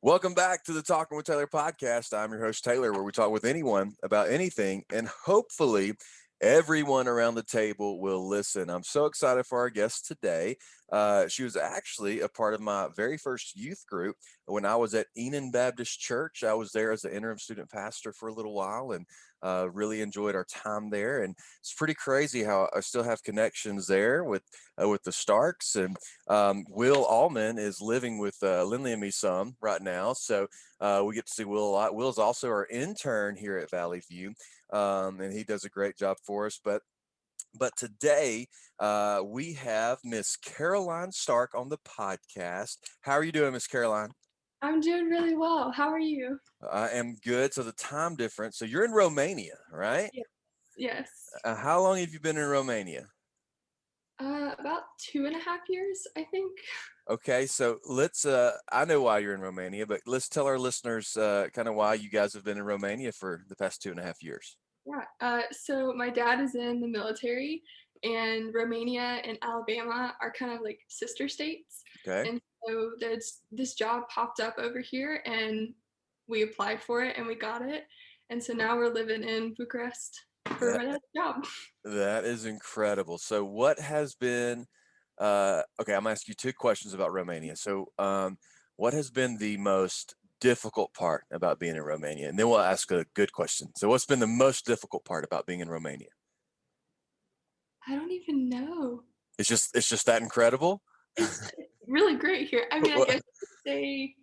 Welcome back to the Talking with Taylor podcast. I'm your host, Taylor, where we talk with anyone about anything, and hopefully, everyone around the table will listen. I'm so excited for our guest today. She was actually a part of my very first youth group when I was at Enon Baptist Church. I was there as the interim student pastor for a little while and really enjoyed our time there. And it's pretty crazy how I still have connections there with the Starks, and Will Allman is living with Lindley and me some right now, so we get to see Will a lot. Will's also our intern here at Valley View, and he does a great job for us. But today we have Miss Caroline Stark on the podcast. How are you doing, Miss Caroline? I'm doing really well. How are you? I am good. So the time difference. So you're in Romania, right? Yes. Yes. How long have you been in Romania? About 2.5 years, I think. Okay, so let's I know why you're in Romania, but let's tell our listeners kind of why you guys have been in Romania for the past 2.5 years. Yeah. So my dad is in the military, and Romania and Alabama are kind of like sister states. Okay. And so there's this job popped up over here, and we applied for it, and we got it. And so now we're living in Bucharest for That my next job. that is incredible. So what has been okay, I'm gonna ask you two questions about Romania. So what has been the most difficult part about being in Romania? And then we'll ask a good question. So what's been the most difficult part about being in Romania? I don't even know. It's just that incredible. It's really great here. I mean, I guess you could say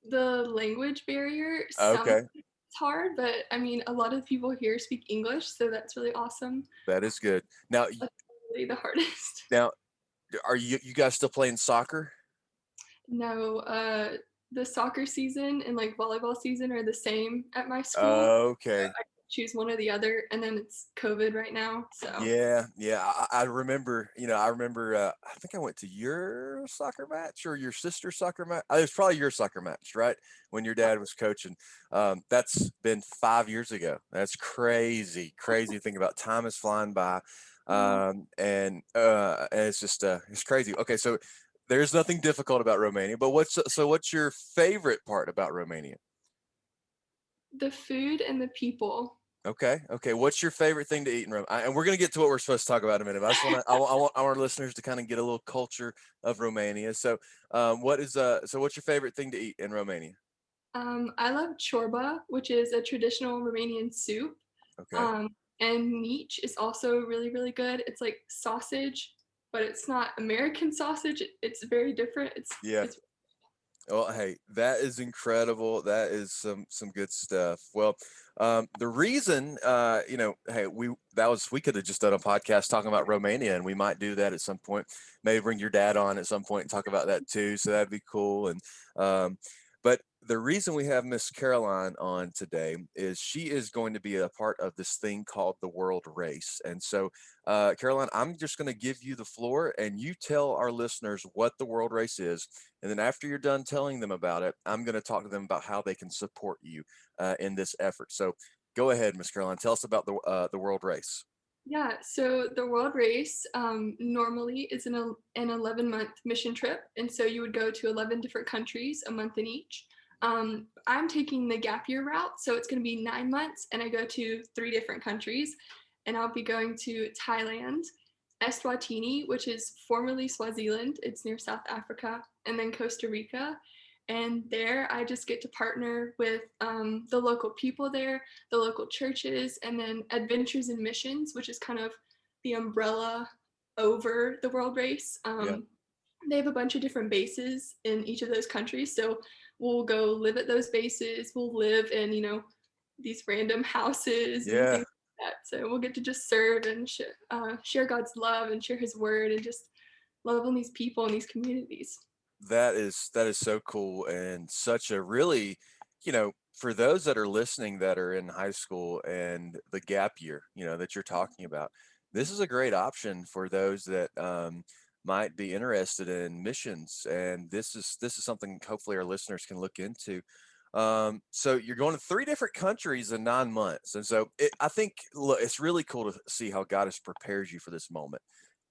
the language barrier, some of Okay, it's hard, but I mean, a lot of people here speak English, so that's really awesome. that is good. Now, That's really the hardest. now, are you guys still playing soccer? No, the soccer season and like volleyball season are the same at my school. Okay. I choose one or the other, and then it's COVID right now, so Yeah. I remember, I think I went to your soccer match or your sister's soccer match. It was probably your soccer match, right? When your dad was coaching. That's been 5 years ago. That's crazy, crazy to think about. Time is flying by. yeah. And it's just, it's crazy. Okay. So there's nothing difficult about Romania, but what's your favorite part about Romania? The food and the people. Okay. What's your favorite thing to eat in Rome? And we're gonna get to what we're supposed to talk about in a minute. But I just want to, I want our listeners to kind of get a little culture of Romania. So, what's your favorite thing to eat in Romania? I love chorba, which is a traditional Romanian soup. Okay. Um, and niche is also really, really good. It's like sausage, but it's not American sausage. It's very different. Yeah. It's Well, hey, that is incredible. That is some good stuff. Well, the reason, hey, we could have just done a podcast talking about Romania, and we might do that at some point. Maybe bring your dad on at some point and talk about that too. So that'd be cool. And um, but the reason we have Miss Caroline on today is she is going to be a part of this thing called the World Race. And so, Caroline, I'm just going to give you the floor, and you tell our listeners what the World Race is, and then after you're done telling them about it, I'm going to talk to them about how they can support you in this effort. So go ahead, Miss Caroline. Tell us about the world race. Yeah. So the world race normally is an 11-month mission trip, and so you would go to 11 different countries, a month in each. I'm taking the gap year route, so it's going to be 9 months, and I go to 3 different countries, and I'll be going to Thailand, Eswatini, which is formerly Swaziland, it's near South Africa, and then Costa Rica. And there, I just get to partner with the local people there, the local churches, and then Adventures in Missions, which is kind of the umbrella over the world race. Yeah. They have a bunch of different bases in each of those countries. So we'll go live at those bases. We'll live in, these random houses and Yeah. things like that. So we'll get to just serve and share God's love and share His word and just love on these people and these communities. That is so cool, and such a really, for those that are listening that are in high school and the gap year, that you're talking about, this is a great option for those that might be interested in missions, and this is something hopefully our listeners can look into. So you're going to 3 different countries in 9 months, and so I think, look, it's really cool to see how God has prepared you for this moment.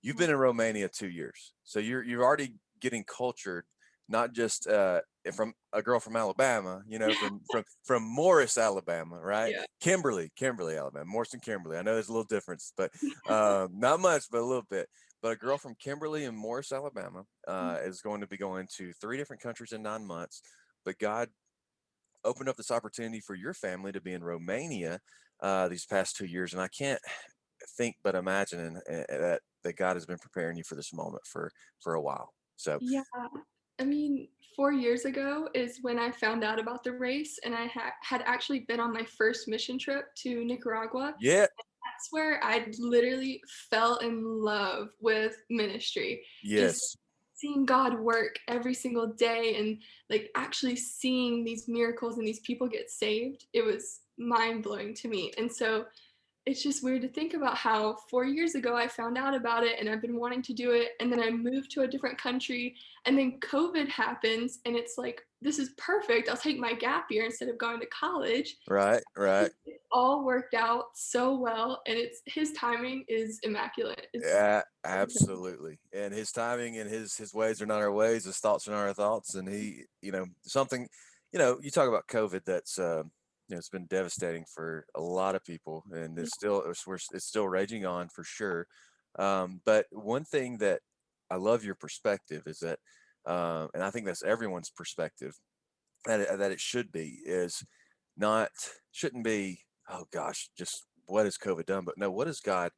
You've been in Romania 2 years, so you're already getting cultured not just from a girl from Alabama, you know, from Morris, Alabama, right? Yeah. Kimberly, Alabama, Morris and Kimberly. I know there's a little difference, but not much, but a little bit. But a girl from Kimberly and Morris, Alabama, is going to be going to 3 different countries in 9 months. But God opened up this opportunity for your family to be in Romania these past 2 years, and I can't think but imagine that God has been preparing you for this moment for a while. So Yeah. I mean, 4 years ago is when I found out about the race, and I had actually been on my first mission trip to Nicaragua. yeah, That's where I literally fell in love with ministry. Just yes, seeing God work every single day and, like, actually seeing these miracles and these people get saved, it was mind-blowing to me, and so it's just weird to think about how 4 years ago I found out about it and I've been wanting to do it, and then I moved to a different country, and then COVID happens, and it's like, "This is perfect, I'll take my gap year instead of going to college." right, right. It all worked out so well, and it's his timing is immaculate. It's Yeah, absolutely. And his timing and his ways are not our ways. His thoughts are not our thoughts. And he, something, you talk about COVID. That's it's been devastating for a lot of people, and it's still raging on for sure. But one thing that I love your perspective is that, and I think that's everyone's perspective that it should be is not shouldn't be, oh gosh, just what has COVID done, but no, what has God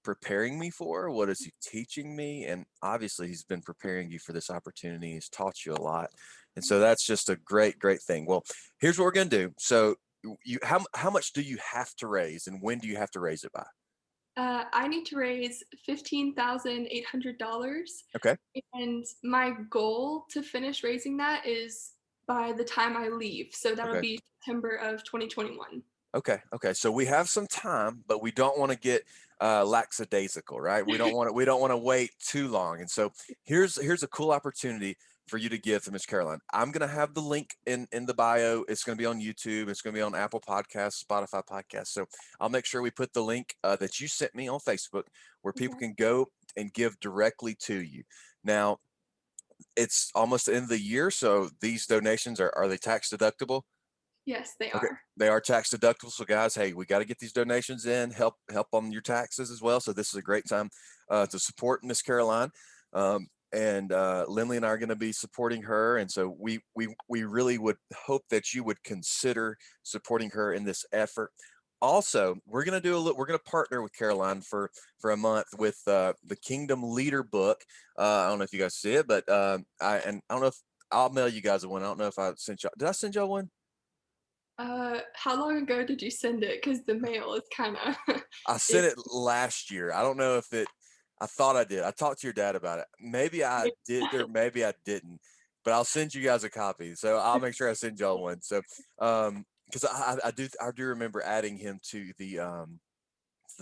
preparing me for? What is he teaching me? And obviously he's been preparing you for this opportunity. He's taught you a lot. And so that's just a great thing. Well, here's what we're going to do. So how much do you have to raise, and when do you have to raise it by? I need to raise $15,800, Okay. and my goal to finish raising that is by the time I leave, so that'll Okay. be September of 2021. Okay. So we have some time, but we don't want to get lackadaisical, right? We don't want to wait too long. And so here's a cool opportunity for you to give to Miss Caroline. I'm gonna have the link in the bio. It's gonna be on YouTube. It's gonna be on Apple Podcasts, Spotify Podcasts. So I'll make sure we put the link that you sent me on Facebook where people Okay. can go and give directly to you. Now it's almost the end of the year, so these donations are they tax deductible? Yes, they Okay, are. they are tax deductible. So, guys, hey, we got to get these donations in. Help on your taxes as well. So, this is a great time to support Miss Caroline, and Lindley and I are going to be supporting her. And so, we really would hope that you would consider supporting her in this effort. Also, we're going to do a little. We're going to partner with Caroline for a month with the Kingdom Leader book. I don't know if you guys see it, but I don't know if I'll mail you guys one. I don't know if I sent y'all. Did I send y'all one? How long ago did you send it? Because the mail is kinda I sent it it last year. I don't know if it. I thought I did. I talked to your dad about it. Maybe I did, or maybe I didn't. But I'll send you guys a copy. So I'll make sure I send y'all one. So, because I do remember adding him to the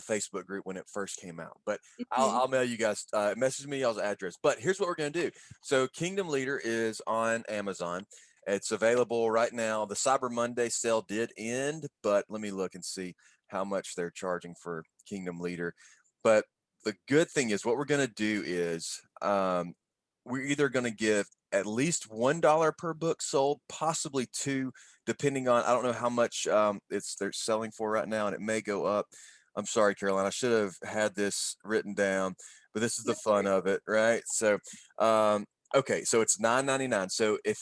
Facebook group when it first came out. But Mhm. I'll mail you guys. Message me y'all's address. But here's what we're gonna do. So Kingdom Leader is on Amazon. It's available right now. The Cyber Monday sale did end, but let me look and see how much they're charging for Kingdom Leader. But the good thing is, what we're gonna do is we're either gonna give at least $1 per book sold, possibly two, depending on I don't know how much it's they're selling for right now, and it may go up. I'm sorry, Caroline. I should have had this written down, but this is the No fun worries. of it, right? So, okay, so it's $9.99. So if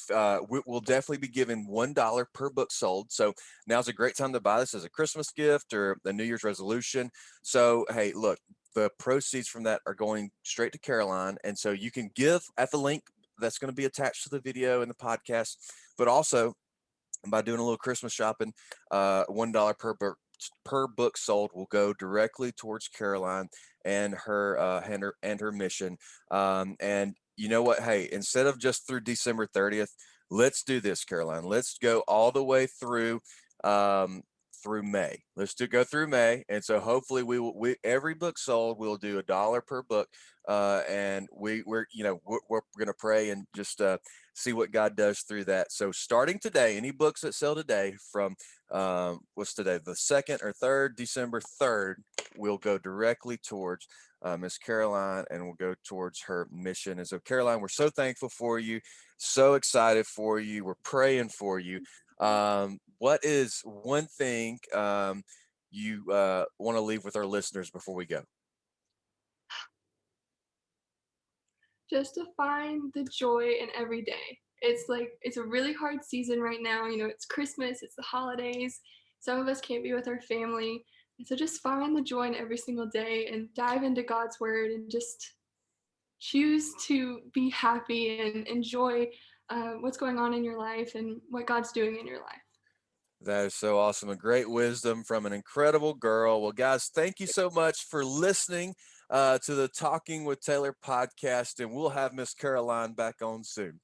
we'll definitely be giving $1 per book sold. So now's a great time to buy this as a Christmas gift or a New Year's resolution. So hey, look, the proceeds from that are going straight to Caroline, and so you can give at the link that's going to be attached to the video and the podcast, but also by doing a little Christmas shopping, $1 per book sold will go directly towards Caroline and her mission. And you know what? Hey, instead of just through December 30th, let's do this, Caroline. Let's go all the way um, through May. Go through May, and so hopefully we every book sold we'll do $1 per book, and we're going to pray and just see what God does through that. So starting today, any books that sell today from what's today, the 2nd or 3rd, December 3rd, will go directly towards Miss Caroline, and we'll go towards her mission. And so, Caroline, we're so thankful for you, so excited for you. We're praying for you. What is one thing you want to leave with our listeners before we go? Just to find the joy in every day. It's like it's a really hard season right now. You know, it's Christmas, it's the holidays. Some of us can't be with our family. And so just find the joy in every single day and dive into God's word and just choose to be happy and enjoy what's going on in your life and what God's doing in your life. That is so awesome. A great wisdom from an incredible girl. Well, guys, thank you so much for listening to the Talking with Taylor podcast, and we'll have Miss Caroline back on soon.